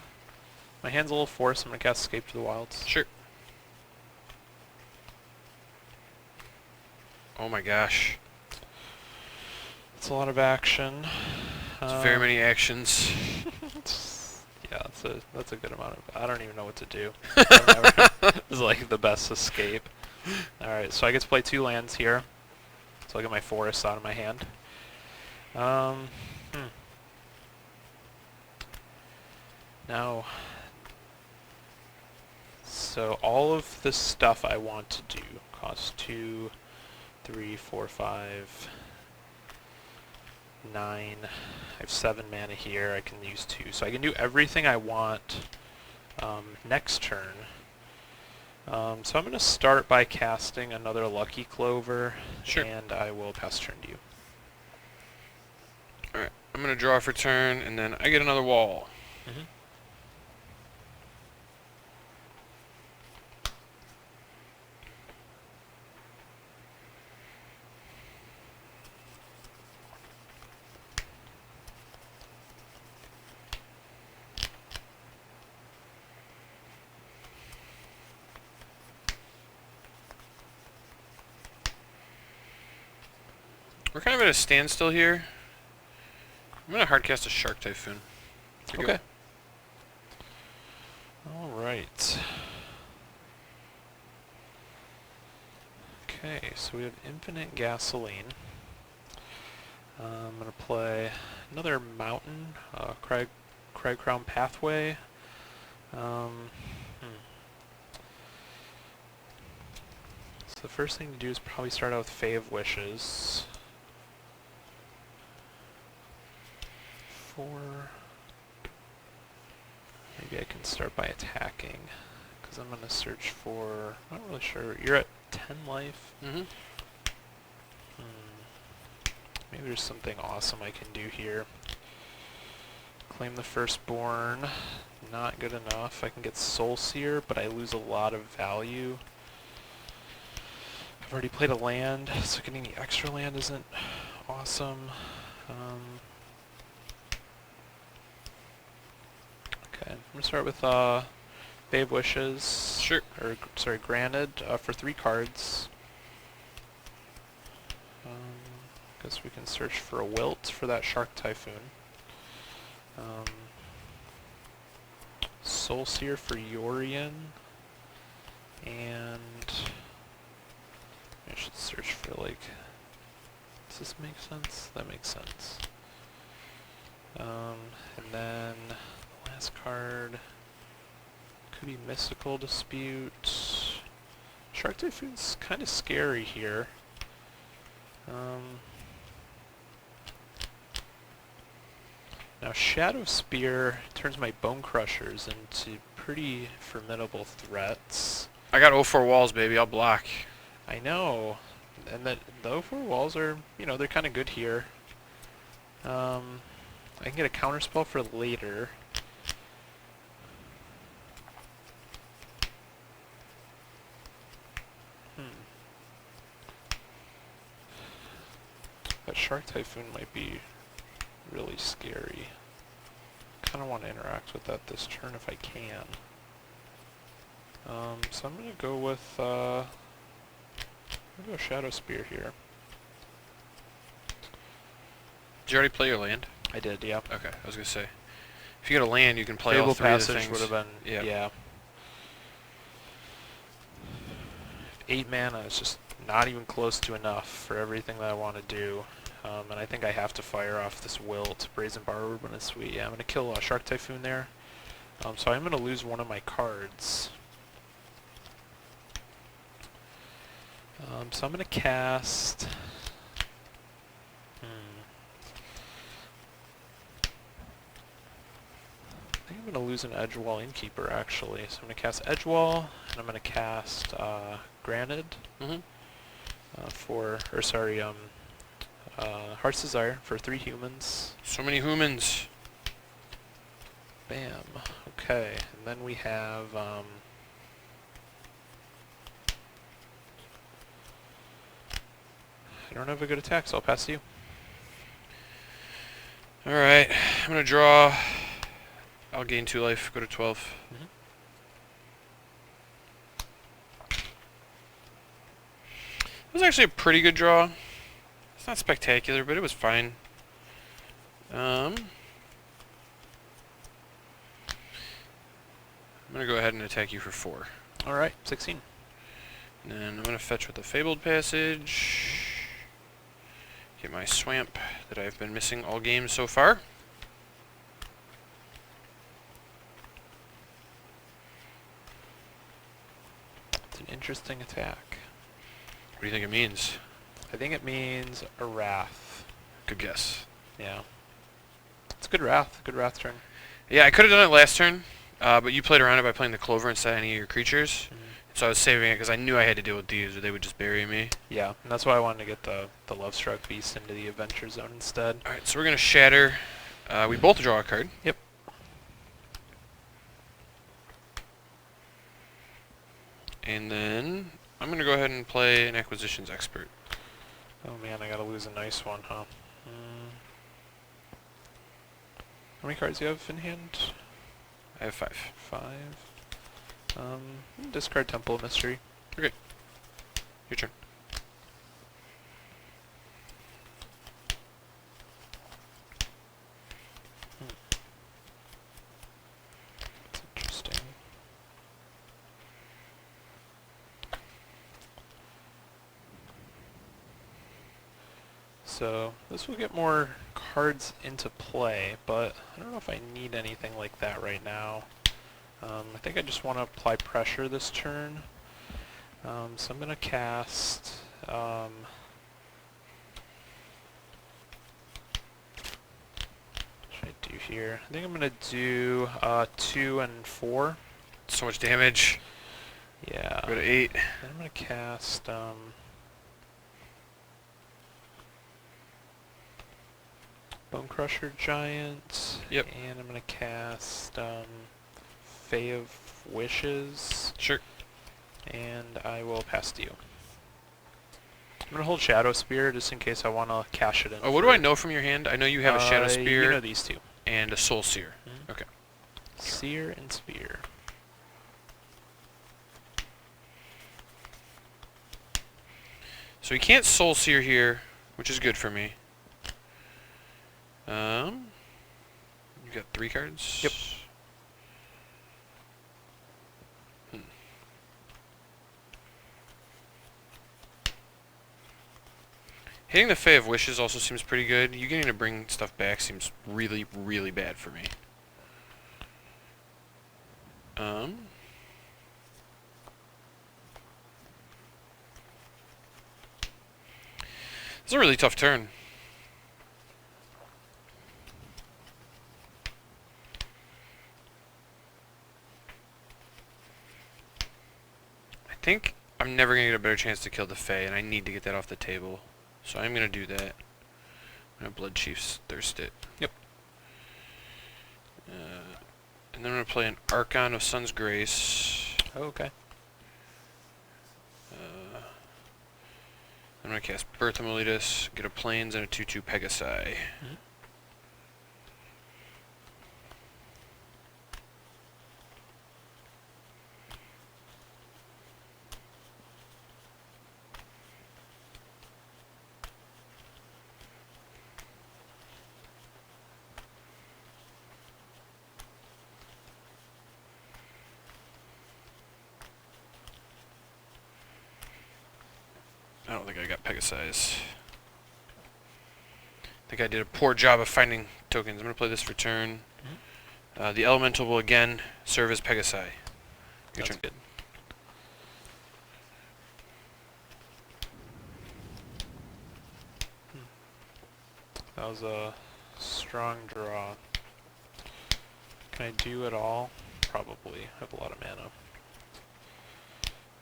My hand's a little forced. I'm gonna cast Escape to the Wilds. Sure. Oh my gosh. It's a lot of action. It's very many actions. Yeah, that's a good amount of... I don't even know what to do. This is like the best escape. Alright, so I get to play 2 lands here. So I get my forests out of my hand. Now, so all of the stuff I want to do costs 2, 3, 4, 5, 9. I have 7 mana here. I can use 2. So I can do everything I want next turn. So I'm going to start by casting another Lucky Clover, Sure. and I will pass turn to you. Alright, I'm going to draw for turn, and then I get another wall. We're kind of at a standstill here. I'm going to hardcast a Shark Typhoon. Here you go. Okay. Alright. Okay, so we have Infinite Gasoline. I'm going to play another Mountain, Crag Crown Pathway. So the first thing to do is probably start out with Fae of Wishes. 4. Maybe I can start by attacking, because cards. I'm gonna search for. I'm not really sure. You're at 10 life. Mm-hmm. Maybe there's something awesome I can do here. Claim the firstborn. Not good enough. I can get Soul Seer, but I lose a lot of value. I've already played a land, so getting the extra land isn't awesome. Okay, I'm gonna start with Bay of Wishes. Sure. Or sorry, granted for 3 cards. Guess we can search for a Wilt for that Shark Typhoon. Soul Seer for Yorion, and I should search for like. Does this make sense? That makes sense. And then the last card could be Mystical Dispute. Shark Typhoon's kind of scary here. Now Shadow Spear turns my Bone Crushers into pretty formidable threats. I got 04 walls, baby. I'll block. I know, and the 04 walls are, they're kind of good here. I can get a counterspell for later. That Shark Typhoon might be really scary. Kind of want to interact with that this turn if I can. So I'm gonna go with I'm gonna go Shadow Spear here. Did you already play your land? I did, yeah. Okay, I was gonna say, if you get a land, you can play all Fable 3 of the Passage things. would have been, Yep. yeah. 8 mana is just not even close to enough for everything that I want to do. And I think I have to fire off this Wilt, Brazen Barward when it's sweet. Yeah, I'm going to kill Shark Typhoon there. So I'm going to lose one of my cards. So I'm going to cast... I think I'm going to lose an Edgewall Innkeeper, actually. So I'm going to cast Edgewall, and I'm going to cast Granted Mm-hmm. Heart's Desire for 3 humans. So many humans. Bam. Okay, and then we have I don't have a good attack, so I'll pass to you. Alright, I'm gonna draw. I'll gain 2 life, go to 12. It was actually a pretty good draw. It's not spectacular, but it was fine. I'm gonna go ahead and attack you for 4. Alright, 16. And then I'm gonna fetch with the Fabled Passage. Get my Swamp that I've been missing all game so far. It's an interesting attack. What do you think it means? I think it means a Wrath. Good guess. Yeah. It's a good Wrath. Good Wrath turn. Yeah, I could have done it last turn, but you played around it by playing the Clover instead of any of your creatures. So I was saving it because I knew I had to deal with these or they would just bury me. Yeah, and that's why I wanted to get the Lovestruck Beast into the Adventure Zone instead. Alright, so we're going to Shatter. We both draw a card. Yep. And then I'm going to go ahead and play an Acquisitions Expert. Oh man, I gotta lose a nice one, huh? How many cards do you have in hand? I have 5. 5. Discard Temple of Mystery. Okay. Your turn. That's interesting. So this will get more cards into play, but I don't know if I need anything like that right now. I think I just want to apply pressure this turn. So I'm going to cast... what should I do here? I think I'm going to do 2 and 4. So much damage. Yeah. Go to 8. Then I'm gonna cast Bonecrusher Giant. Yep. And I'm gonna cast Fae of Wishes. Sure. And I will pass to you. I'm gonna hold Shadow Spear just in case I want to cash it in. Oh, what do I know from your hand? I know you have a Shadow Spear You know these two. and a Soul Seer. Mhm. Okay. Seer and Spear. So we can't Soul Seer here, which is good for me. You got 3 cards? Yep. Hitting the Fae of Wishes also seems pretty good. You getting to bring stuff back seems really, really bad for me. It's a really tough turn. I think I'm never going to get a better chance to kill the Fae, and I need to get that off the table. So I'm going to do that. I'm going to Blood Chief's Thirst it. Yep. And then I'm going to play an Archon of Sun's Grace. Oh, okay. I'm going to cast Birth of Meletus, get a Plains, and a 2/2 Pegasi. Mhm. I don't think I got Pegasi's. I think I did a poor job of finding tokens. I'm going to play this for turn. The Elemental will again serve as Pegasi. Your That's turn. good. That was a strong draw. Can I do it all? Probably. I have a lot of mana.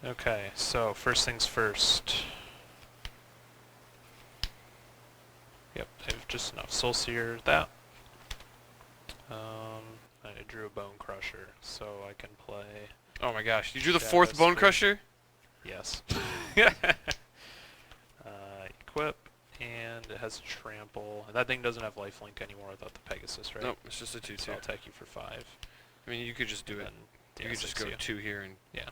Okay, so first things first. Yep, I have just enough Soul Seer, that. I drew a Bonecrusher, so I can play... Oh my gosh, you drew the Shadow 4th Bone Spear. Crusher? Yes. Equip, and it has Trample. That thing doesn't have lifelink anymore without the Pegasus, right? Nope, it's just a 2/2. So I'll take you for 5. I mean, you could just do it. And You could just go 2 here and Yeah.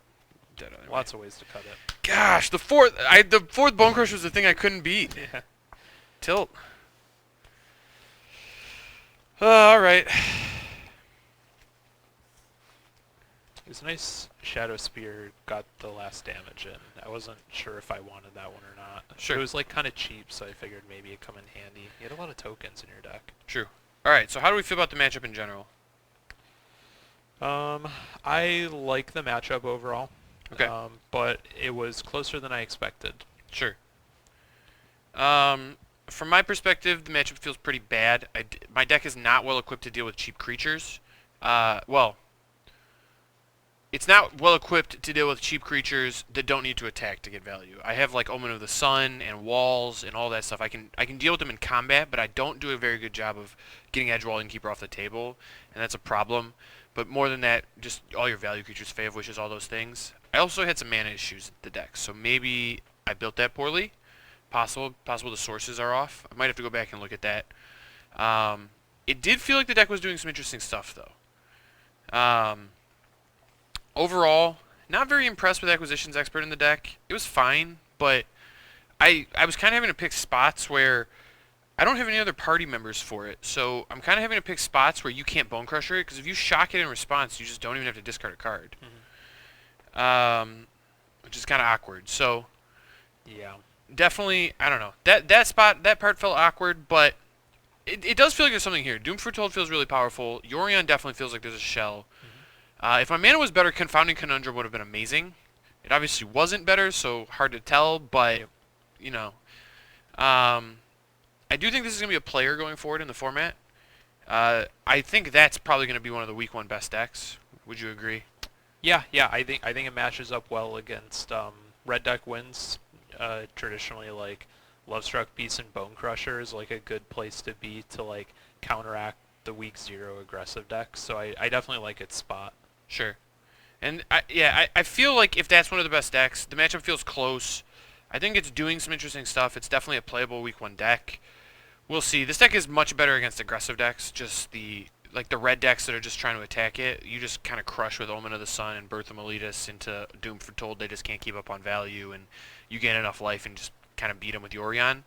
dead either way. Lots of ways to cut it. Gosh, the 4th Bone Crusher was the thing I couldn't beat. Yeah. Tilt. Alright. It was a nice Shadow Spear, got the last damage in. I wasn't sure if I wanted that one or not. Sure. It was like kind of cheap, so I figured maybe it'd come in handy. You had a lot of tokens in your deck. True. Alright, so how do we feel about the matchup in general? I like the matchup overall. Okay. But it was closer than I expected. Sure. From my perspective, the matchup feels pretty bad. My deck is not well equipped to deal with cheap creatures. Well, it's not well equipped to deal with cheap creatures that don't need to attack to get value. I have like Omen of the Sun and Walls and all that stuff. I can deal with them in combat, but I don't do a very good job of getting Edgewall and Keeper off the table, and that's a problem. But more than that, just all your value creatures, Fae of Wishes, all those things. I also had some mana issues with the deck, so maybe I built that poorly. Possible the sources are off. I might have to go back and look at that. It did feel like the deck was doing some interesting stuff, though. Overall, not very impressed with Acquisitions Expert in the deck. It was fine, but I was kind of having to pick spots where I don't have any other party members for it. So I'm kind of having to pick spots where you can't Bonecrusher it, because if you shock it in response, you just don't even have to discard a card. Which is kind of awkward. So Yeah. definitely, I don't know. That part felt awkward, but it does feel like there's something here. Doom Foretold feels really powerful. Yorion definitely feels like there's a shell. If my mana was better, Confounding Conundrum would have been amazing. It obviously wasn't better, so hard to tell, but, you know. I do think this is going to be a player going forward in the format. I think that's probably going to be one of the week 1 best decks. Would you agree? Yeah, I think it matches up well against red deck wins. Traditionally, like Lovestruck Beast and Bonecrusher is like a good place to be to like counteract the weak 0 aggressive decks. So I definitely like its spot. Sure. And I feel like if that's one of the best decks, the matchup feels close. I think it's doing some interesting stuff. It's definitely a playable week 1 deck. We'll see. This deck is much better against aggressive decks. Just the red decks that are just trying to attack it, you just kind of crush with Omen of the Sun and Birth of Meletus into Doom Foretold. They just can't keep up on value, and you gain enough life and just kind of beat them with Yorion.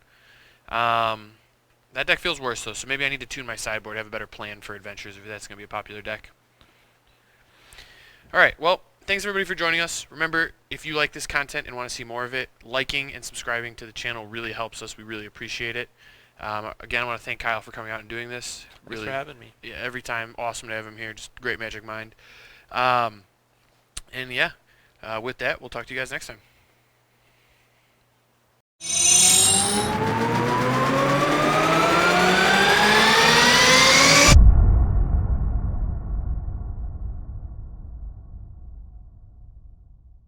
That deck feels worse, though, so maybe I need to tune my sideboard, have a better plan for Adventures if that's going to be a popular deck. All right, well, thanks everybody for joining us. Remember, if you like this content and want to see more of it, liking and subscribing to the channel really helps us. We really appreciate it. Again, I want to thank Kyle for coming out and doing this. Thanks for having me. Yeah, every time, awesome to have him here. Just great magic mind. And yeah, with that, we'll talk to you guys next time.